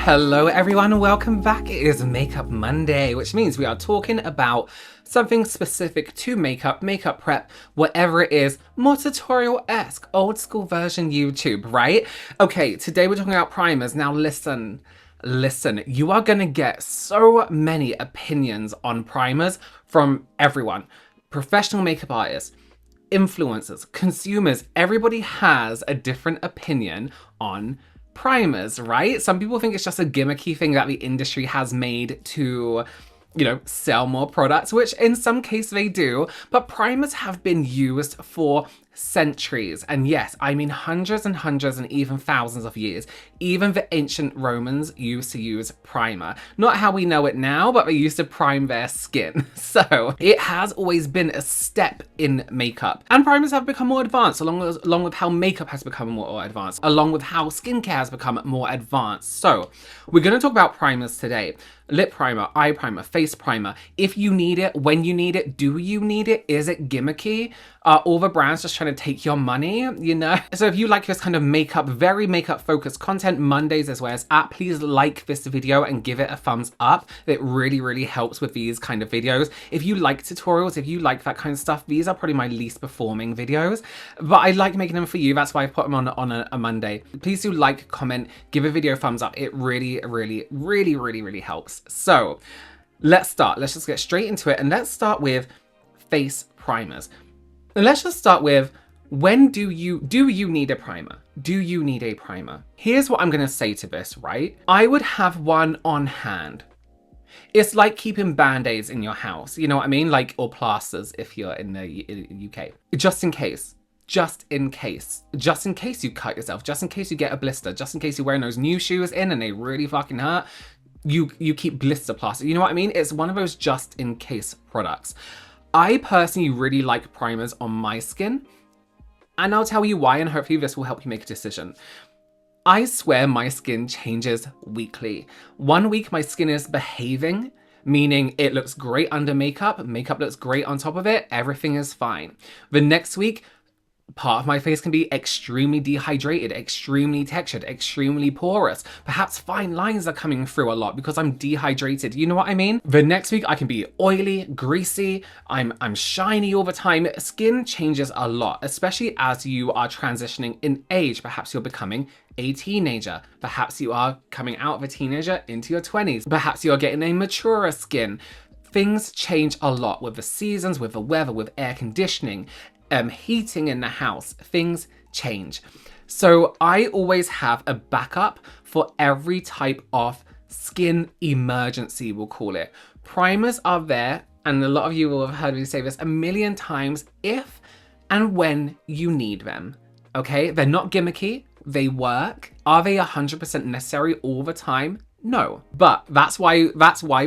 Hello everyone and welcome back. It is Makeup Monday, which means we are talking about something specific to makeup, makeup prep, whatever it is, more tutorial-esque, old school version YouTube, right? Okay, today we're talking about primers. Now listen, you are gonna get so many opinions on primers from everyone. Professional makeup artists, influencers, consumers, everybody has a different opinion on primers, right? Some people think it's just a gimmicky thing that the industry has made to, sell more products, which in some cases they do, but primers have been used for centuries. And yes, I mean hundreds and hundreds and even thousands of years. Even the ancient Romans used to use primer. Not how we know it now, but they used to prime their skin. So it has always been a step in makeup. And primers have become more advanced along with how makeup has become more advanced, along with how skincare has become more advanced. So we're going to talk about primers today. Lip primer, eye primer, face primer. If you need it, when you need it, do you need it? Is it gimmicky? Are all the brands just trying to take your money, So if you like this kind of makeup, very makeup focused content, Mondays is where it's at. Please like this video and give it a thumbs up. It really, really helps with these kind of videos. If you like tutorials, if you like that kind of stuff, these are probably my least performing videos, but I like making them for you. That's why I put them on a Monday. Please do like, comment, give a video a thumbs up. It really, really, really, really, really helps. So let's start. Let's just get straight into it. And let's start with face primers. And let's just start with, when do you need a primer? Do you need a primer? Here's what I'm going to say to this, right? I would have one on hand. It's like keeping band-aids in your house. You know what I mean? Or plasters if you're in the UK. Just in case. Just in case you cut yourself, just in case you get a blister, just in case you're wearing those new shoes in and they really fucking hurt, you keep blister plaster. You know what I mean? It's one of those just in case products. I personally really like primers on my skin, and I'll tell you why, and hopefully this will help you make a decision. I swear my skin changes weekly. One week my skin is behaving, meaning it looks great under makeup, makeup looks great on top of it, everything is fine. The next week, part of my face can be extremely dehydrated, extremely textured, extremely porous. Perhaps fine lines are coming through a lot because I'm dehydrated. You know what I mean? The next week I can be oily, greasy, I'm shiny all the time. Skin changes a lot, especially as you are transitioning in age. Perhaps you're becoming a teenager. Perhaps you are coming out of a teenager into your 20s. Perhaps you're getting a maturer skin. Things change a lot with the seasons, with the weather, with air conditioning. Heating in the house, things change. So I always have a backup for every type of skin emergency, we'll call it. Primers are there, and a lot of you will have heard me say this a million times, if and when you need them, okay? They're not gimmicky, they work. Are they 100% necessary all the time? No, but that's why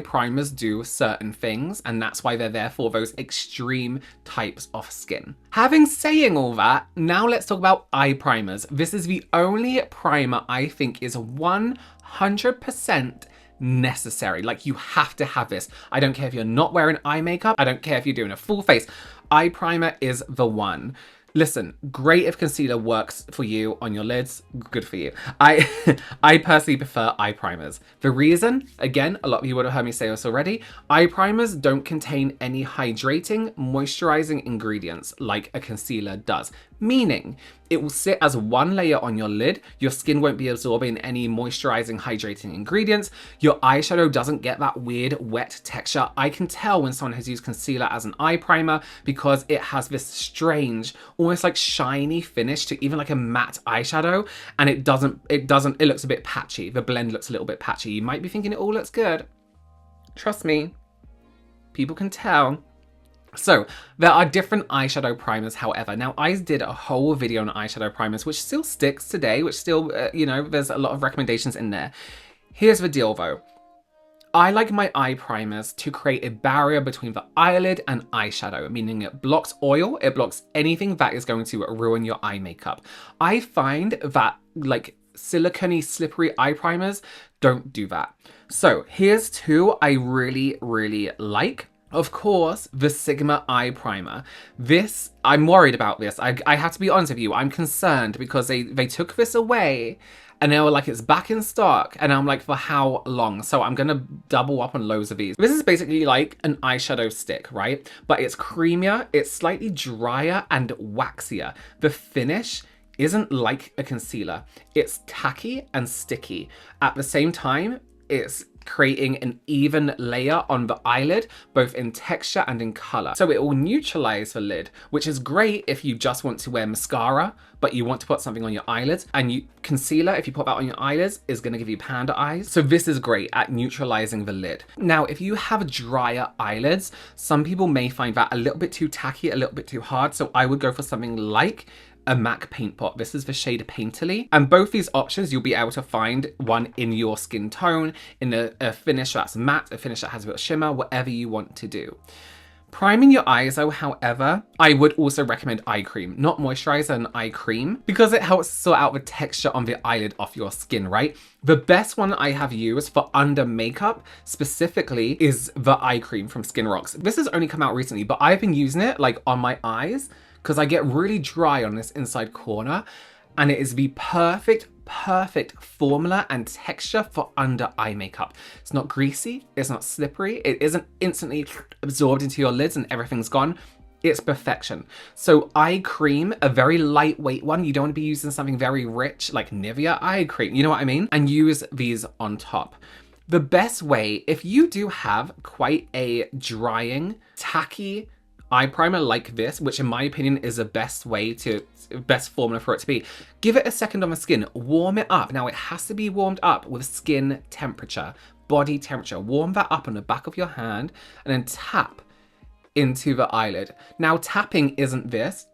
primers do certain things, and that's why they're there for those extreme types of skin. Having saying all that, now let's talk about eye primers. This is the only primer I think is 100% necessary. Like, you have to have this. I don't care if you're not wearing eye makeup. I don't care if you're doing a full face. Eye primer is the one. Listen, great if concealer works for you on your lids, good for you. I personally prefer eye primers. The reason, again, a lot of you would have heard me say this already, eye primers don't contain any hydrating, moisturizing ingredients like a concealer does. Meaning, it will sit as one layer on your lid, your skin won't be absorbing any moisturizing, hydrating ingredients, your eyeshadow doesn't get that weird wet texture. I can tell when someone has used concealer as an eye primer because it has this strange, almost like shiny finish to even like a matte eyeshadow, and it looks a bit patchy. The blend looks a little bit patchy. You might be thinking it all looks good. Trust me, people can tell. So there are different eyeshadow primers, however. Now, I did a whole video on eyeshadow primers, which still sticks today, which still, there's a lot of recommendations in there. Here's the deal though. I like my eye primers to create a barrier between the eyelid and eyeshadow, meaning it blocks oil, it blocks anything that is going to ruin your eye makeup. I find that silicone-y, slippery eye primers don't do that. So here's two I really, really like. Of course, the Sigma Eye Primer. This, I'm worried about this. I have to be honest with you. I'm concerned because they took this away And they were like, it's back in stock. And I'm like, for how long? So I'm gonna double up on loads of these. This is basically like an eyeshadow stick, right? But it's creamier, it's slightly drier and waxier. The finish isn't like a concealer. It's tacky and sticky. At the same time, it's creating an even layer on the eyelid, both in texture and in color. So it will neutralize the lid, which is great if you just want to wear mascara, but you want to put something on your eyelids. And concealer, if you put that on your eyelids, is gonna give you panda eyes. So this is great at neutralizing the lid. Now, if you have drier eyelids, some people may find that a little bit too tacky, a little bit too hard. So I would go for something like a MAC paint pot. This is the shade Painterly. And both these options, you'll be able to find one in your skin tone, in a finish that's matte, a finish that has a bit of shimmer, whatever you want to do. Priming your eyes though, however, I would also recommend eye cream, not moisturizer, and eye cream, because it helps sort out the texture on the eyelid off your skin, right? The best one I have used for under makeup specifically is the eye cream from Skin Rocks. This has only come out recently, but I've been using it like on my eyes because I get really dry on this inside corner, and it is the perfect formula and texture for under eye makeup. It's not greasy, it's not slippery, it isn't instantly absorbed into your lids and everything's gone. It's perfection. So eye cream, a very lightweight one. You don't want to be using something very rich like Nivea eye cream, you know what I mean? And use these on top. The best way, if you do have quite a drying, tacky eye primer like this, which in my opinion is the best formula for it to be, give it a second on the skin, warm it up. Now it has to be warmed up with skin temperature, body temperature. Warm that up on the back of your hand and then tap into the eyelid. Now tapping isn't this.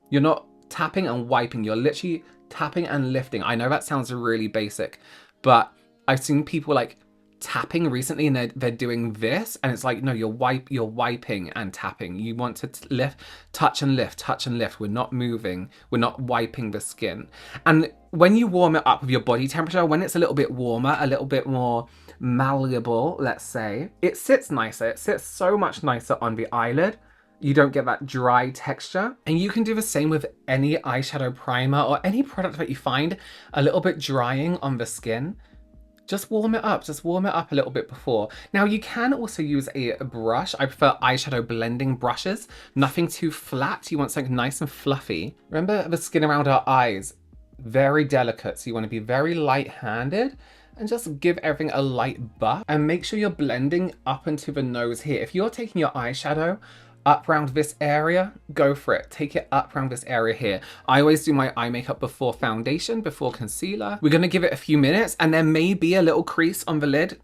You're not tapping and wiping, you're literally tapping and lifting. I know that sounds really basic, but I've seen people like tapping recently and they're doing this, and it's like, no, you're wiping and tapping. You want to lift, touch and lift, touch and lift. We're not moving, we're not wiping the skin. And when you warm it up with your body temperature, when it's a little bit warmer, a little bit more malleable, let's say, it sits nicer. It sits so much nicer on the eyelid. You don't get that dry texture. And you can do the same with any eyeshadow primer or any product that you find a little bit drying on the skin. Just warm it up a little bit before. Now you can also use a brush. I prefer eyeshadow blending brushes. Nothing too flat, you want something nice and fluffy. Remember the skin around our eyes, very delicate. So you want to be very light-handed and just give everything a light buff. And make sure you're blending up into the nose here. If you're taking your eyeshadow up around this area, go for it. Take it up around this area here. I always do my eye makeup before foundation, before concealer. We're gonna give it a few minutes and there may be a little crease on the lid.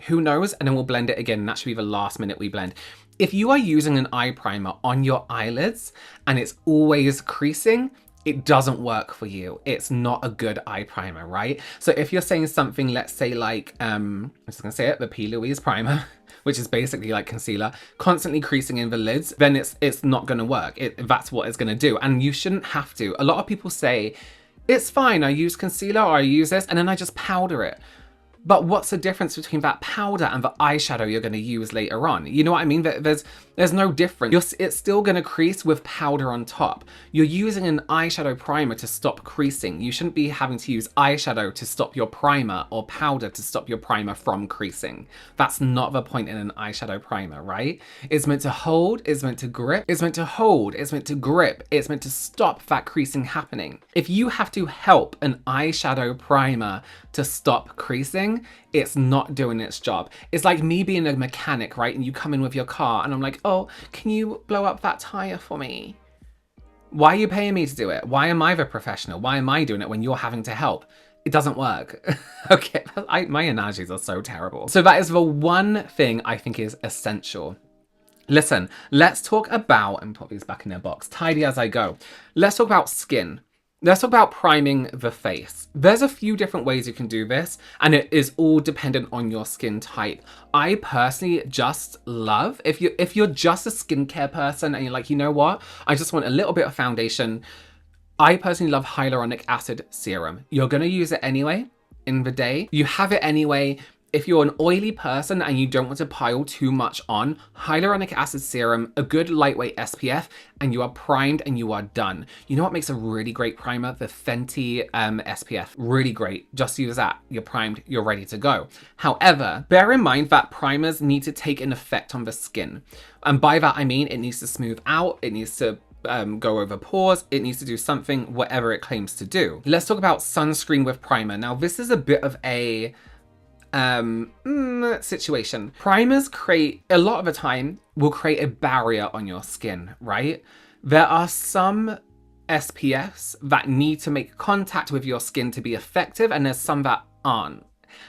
Who knows? And then we'll blend it again. And that should be the last minute we blend. If you are using an eye primer on your eyelids and it's always creasing, it doesn't work for you. It's not a good eye primer, right? So if you're saying something, let's say like, I'm just gonna say it, the P. Louise primer, which is basically like concealer, constantly creasing in the lids, then it's not gonna work. That's what it's gonna do. And you shouldn't have to. A lot of people say, it's fine, I use concealer or I use this and then I just powder it. But what's the difference between that powder and the eyeshadow you're going to use later on? You know what I mean? There's no difference. It's still going to crease with powder on top. You're using an eyeshadow primer to stop creasing. You shouldn't be having to use eyeshadow to stop your primer or powder to stop your primer from creasing. That's not the point in an eyeshadow primer, right? It's meant to hold, it's meant to grip, it's meant to hold, it's meant to grip, it's meant to stop that creasing happening. If you have to help an eyeshadow primer to stop creasing, it's not doing its job. It's like me being a mechanic, right? And you come in with your car and I'm like, oh, can you blow up that tire for me? Why are you paying me to do it? Why am I the professional? Why am I doing it when you're having to help? It doesn't work. Okay, my analogies are so terrible. So that is the one thing I think is essential. Listen, let's talk about, and put these back in their box, tidy as I go. Let's talk about skin. Let's talk about priming the face. There's a few different ways you can do this, and it is all dependent on your skin type. I personally just love, if you're just a skincare person and you're like, you know what, I just want a little bit of foundation, I personally love hyaluronic acid serum. You're gonna use it anyway in the day. You have it anyway. if you're an oily person and you don't want to pile too much on, hyaluronic acid serum, a good lightweight SPF, and you are primed and you are done. You know what makes a really great primer? The Fenty SPF. Really great. Just use that. You're primed, you're ready to go. However, bear in mind that primers need to take an effect on the skin. And by that I mean it needs to smooth out, it needs to go over pores, it needs to do something, whatever it claims to do. Let's talk about sunscreen with primer. Now this is a bit of a situation. Primers create, a lot of the time, will create a barrier on your skin, right? There are some SPFs that need to make contact with your skin to be effective, and there's some that aren't.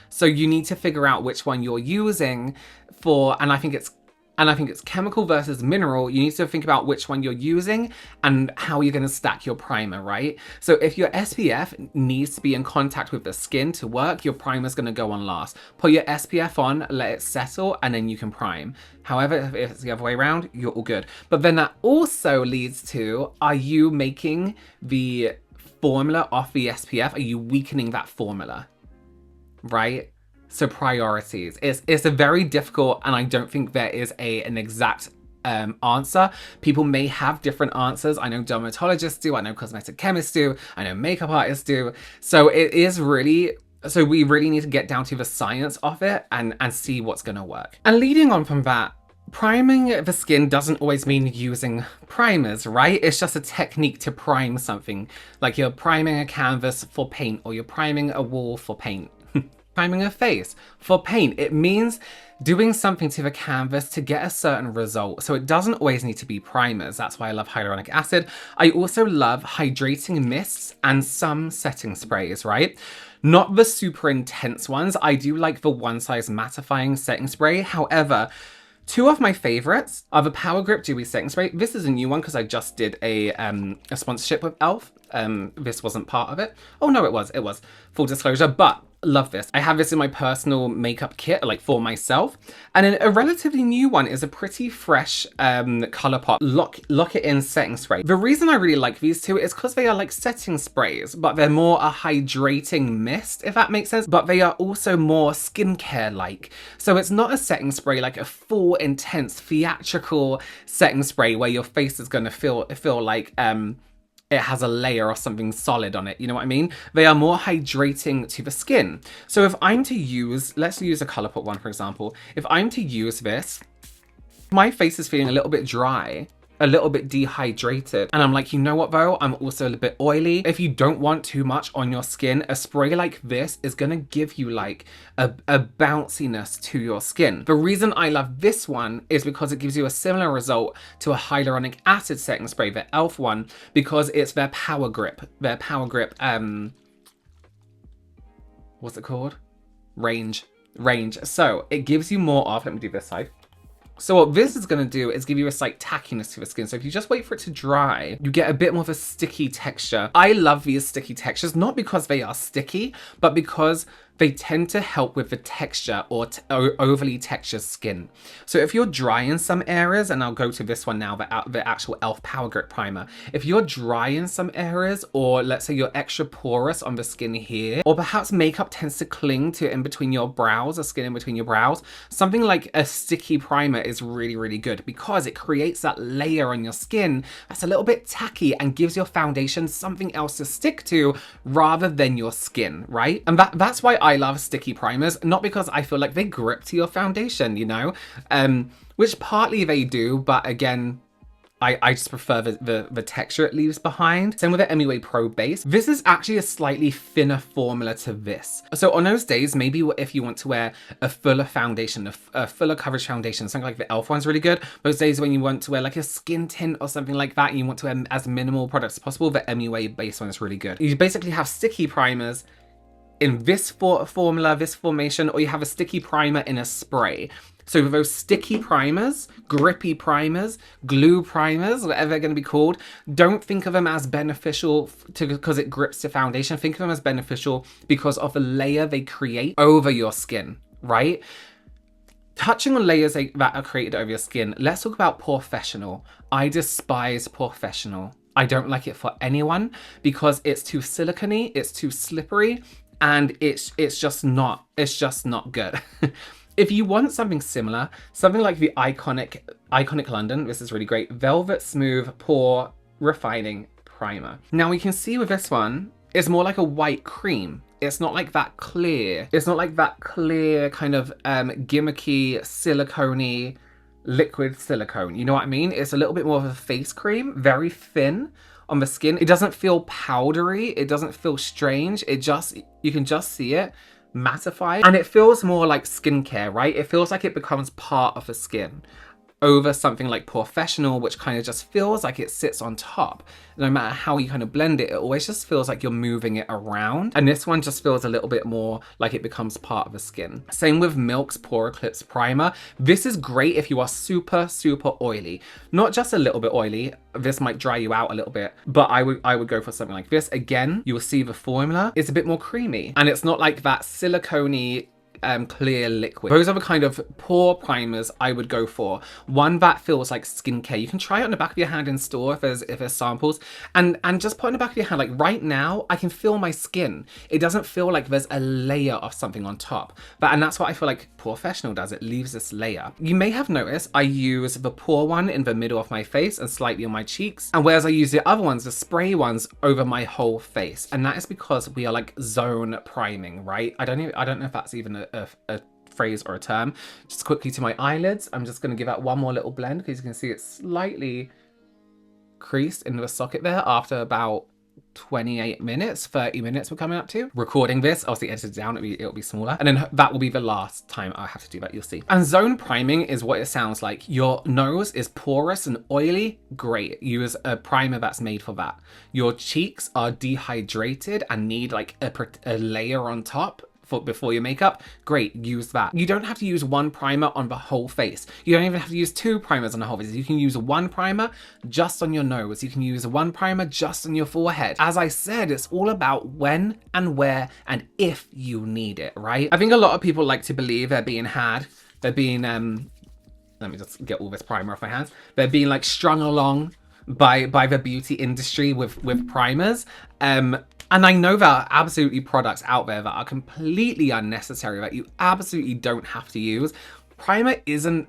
So you need to figure out which one you're using for, and I think it's chemical versus mineral. You need to think about which one you're using and how you're going to stack your primer, right? So if your SPF needs to be in contact with the skin to work, your primer's going to go on last. Put your SPF on, let it settle, and then you can prime. However, if it's the other way around, you're all good. But then that also leads to, are you making the formula off the SPF? Are you weakening that formula, right? So priorities. It's a very difficult, and I don't think there is an exact answer. People may have different answers. I know dermatologists do, I know cosmetic chemists do, I know makeup artists do. So it is really, so we really need to get down to the science of it and see what's gonna work. And leading on from that, priming the skin doesn't always mean using primers, right? It's just a technique to prime something. Like you're priming a canvas for paint, or you're priming a wall for paint. Priming a face for paint. It means doing something to the canvas to get a certain result. So it doesn't always need to be primers. That's why I love hyaluronic acid. I also love hydrating mists and some setting sprays, right? Not the super intense ones. I do like the one size mattifying setting spray. However, two of my favorites are the Power Grip Dewy setting spray. This is a new one because I just did a sponsorship with E.L.F. This wasn't part of it. Oh no, it was, full disclosure, but love this. I have this in my personal makeup kit, like for myself. And then a relatively new one is a pretty fresh ColourPop Lock It In setting spray. The reason I really like these two is because they are like setting sprays, but they're more a hydrating mist, if that makes sense. But they are also more skincare-like. So it's not a setting spray like a full, intense, theatrical setting spray where your face is gonna feel like it has a layer or something solid on it, you know what I mean? They are more hydrating to the skin. So if I'm to use, let's use a ColourPop one for example. If I'm to use this, my face is feeling a little bit dry, a little bit dehydrated. And I'm like, you know what though? I'm also a little bit oily. If you don't want too much on your skin, a spray like this is gonna give you like a bounciness to your skin. The reason I love this one is because it gives you a similar result to a hyaluronic acid setting spray, the E.L.F. one, because it's their Power Grip. Their Power Grip, what's it called? Range. So it gives you more of, let me do this side. So what this is going to do is give you a slight tackiness to the skin. So if you just wait for it to dry, you get a bit more of a sticky texture. I love these sticky textures, not because they are sticky, but because they tend to help with the texture or overly textured skin. So if you're dry in some areas, and I'll go to this one now, the actual E.L.F. Power Grip Primer. If you're dry in some areas, or let's say you're extra porous on the skin here, or perhaps makeup tends to cling to in between your brows, or skin in between your brows, something like a sticky primer is really, really good because it creates that layer on your skin that's a little bit tacky and gives your foundation something else to stick to rather than your skin, right? And that's why I love sticky primers, not because I feel like they grip to your foundation, you know, which partly they do, but again, I just prefer the texture it leaves behind. Same with the MUA Probase. This is actually a slightly thinner formula to this. So on those days, maybe if you want to wear a fuller foundation, a fuller coverage foundation, something like the E.L.F. one's really good. Those days when you want to wear like a skin tint or something like that, and you want to wear as minimal products as possible, the MUA base one is really good. You basically have sticky primers in this formula, this formation, or you have a sticky primer in a spray. So with those sticky primers, grippy primers, glue primers, whatever they're going to be called, don't think of them as beneficial because it grips the foundation. Think of them as beneficial because of the layer they create over your skin, right? Touching on layers that are created over your skin, let's talk about Pore-Professional. I despise Pore-Professional. I don't like it for anyone because it's too silicone-y, it's too slippery, and it's just not good. If you want something similar, something like the iconic London, this is really great, Velvet Smooth Pore Refining Primer. Now we can see with this one, it's more like a white cream. It's not like that clear. It's not like that clear kind of gimmicky, silicone-y, liquid silicone. You know what I mean? It's a little bit more of a face cream, very thin on the skin. It doesn't feel powdery. It doesn't feel strange. You can just see it mattify, and it feels more like skincare, right? It feels like it becomes part of the skin over something like Pore-Professional, which kind of just feels like it sits on top. No matter how you kind of blend it, it always just feels like you're moving it around. And this one just feels a little bit more like it becomes part of the skin. Same with Milk's Pore Eclipse Primer. This is great if you are super, super oily. Not just a little bit oily. This might dry you out a little bit, but I would go for something like this. Again, you will see the formula is a bit more creamy, and it's not like that silicone-y clear liquid. Those are the kind of pore primers I would go for. One that feels like skincare. You can try it on the back of your hand in store if there's samples, and just put it on the back of your hand. Like right now, I can feel my skin. It doesn't feel like there's a layer of something on top. And that's what I feel like Pore-Professional does. It leaves this layer. You may have noticed I use the pore one in the middle of my face and slightly on my cheeks, and whereas I use the other ones, the spray ones, over my whole face. And that is because we are like zone priming, right? I don't know if that's even a phrase or a term. Just quickly to my eyelids, I'm just going to give out one more little blend because you can see it's slightly creased into the socket there after about 28 minutes, 30 minutes we're coming up to. Recording this, obviously edited down, it'll be smaller. And then that will be the last time I have to do that, you'll see. And zone priming is what it sounds like. Your nose is porous and oily, great. Use a primer that's made for that. Your cheeks are dehydrated and need like a layer on top before your makeup, great, use that. You don't have to use one primer on the whole face. You don't even have to use two primers on the whole face. You can use one primer just on your nose. You can use one primer just on your forehead. As I said, it's all about when and where and if you need it, right? I think a lot of people like to believe they're being let me just get all this primer off my hands. They're being like strung along by the beauty industry with primers. And I know there are absolutely products out there that are completely unnecessary that you absolutely don't have to use. Primer isn't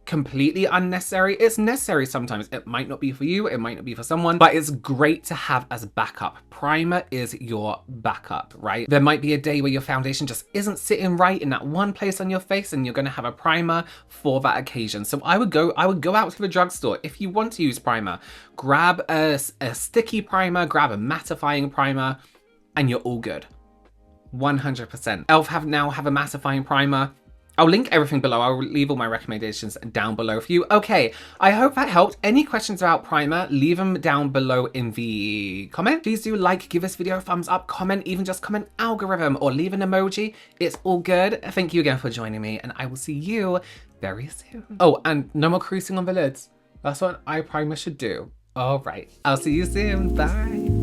completely unnecessary. It's necessary sometimes. It might not be for you, it might not be for someone, but it's great to have as backup. Primer is your backup, right? There might be a day where your foundation just isn't sitting right in that one place on your face and you're gonna have a primer for that occasion. So I would go out to the drugstore. If you want to use primer, grab a sticky primer, grab a mattifying primer, and you're all good. 100%. E.L.F now have a mattifying primer. I'll link everything below. I'll leave all my recommendations down below for you. Okay, I hope that helped. Any questions about primer, leave them down below in the comment. Please do like, give this video a thumbs up, comment, even just comment algorithm or leave an emoji. It's all good. Thank you again for joining me, and I will see you very soon. Oh, and no more creasing on the lids. That's what eye primer should do. All right, I'll see you soon. Bye.